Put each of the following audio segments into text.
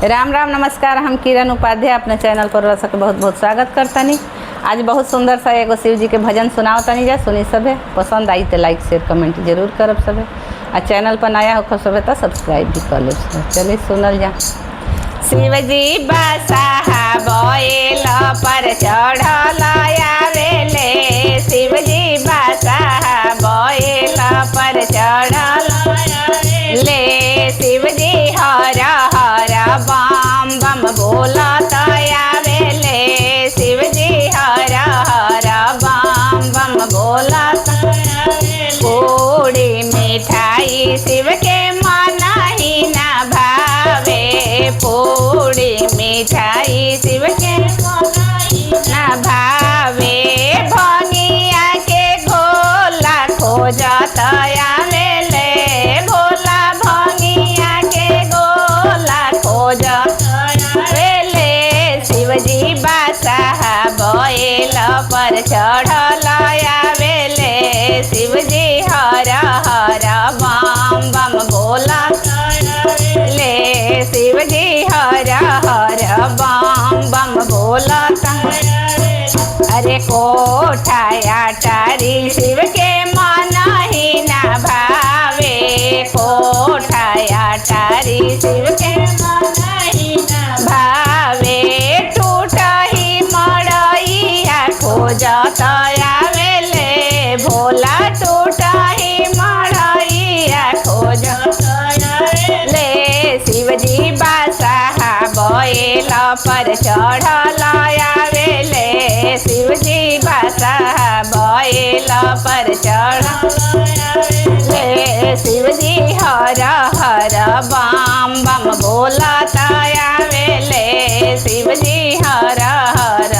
राम राम नमस्कार। हम किरण उपाध्याय अपने चैनल पर रह सके बहुत बहुत स्वागत करतनी। आज बहुत सुंदर सा एगो शिव जी के भजन सुनाओ तनी जा, सुनी सभे। पसंद आई तो लाइक शेयर कमेंट जरूर करब सभे। आ चैनल पर नया होकर सभे तो सब्सक्राइब भी कर लेब। चलिए सुनल जा। शिव जी बसाहा बैल पर चढ़ल आवेले, शिव जी बसाहा बैल पर चढ़ल ले, शिव जी हर हर बम बम बोलत आवेले, शिव जी हर हर बम बम बोलत। पूरी मिठाई शिव के मन ही न भावे, पूरी मिठाई शिव के न भावे। भंगिया के गोला खोजत आवेले, भोला भंगिया के गोला खोजत आवेले, शिव जी बसाहा बैल पर चढ़ल आवेले, शिव जी हर हर बम बम बोलत ले, शिव जी हर हर बम बम बोलत। अरे कोठा अटारी शिव के मन ही न भावे, कोठा अटारी शिव के मन ही न भावे। टूट ही मड़ैया खोजत आवेले, भोला टूट ही मड़ैया खोजत आवेले, शिव जी बसाहा बैल पर चढ़ल आवेले, शिव जी बसाहा बैल पर चढ़ल आवेले, शिव जी हर हर बम बम बोलत आवेले, शिव जी हर हर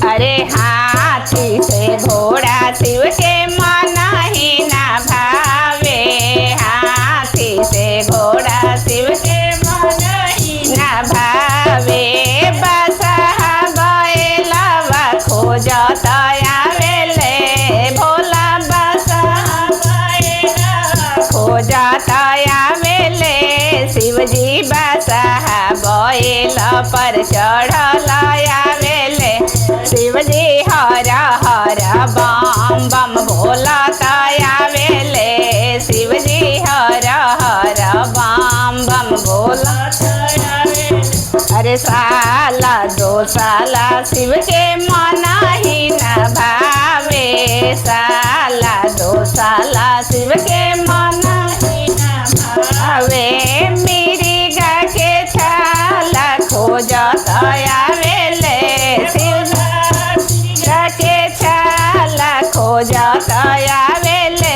अरे हाथी से घोड़ा शिव के मन ही न भावे, हाथी से घोड़ा शिव के मन ही न भावे। बसाहा बैलवा खोजत आवेले, भोला बसाहा बैलवा खोजत आवेले, शिव जी बसाहा बैल पर चढ़ल आवेले, शिव जी हर हर बम बम बोलत आवेले, शिव जी हर हर बम बम बोलत आवेले। अरे साला दो साला शिव के मन ही न भावे, साला दो साला शिव के मन ही न भावे। मिर्गा के छाला खोजत आवेले, शिव के छाला खोजत आवेले,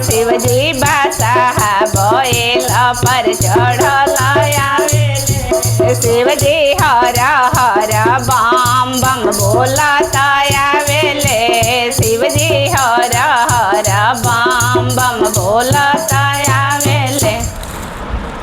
शिव जी बसाहा बैल पर चढ़ल आवेले, शिव जी हर हर बम बम बोलत आवेले।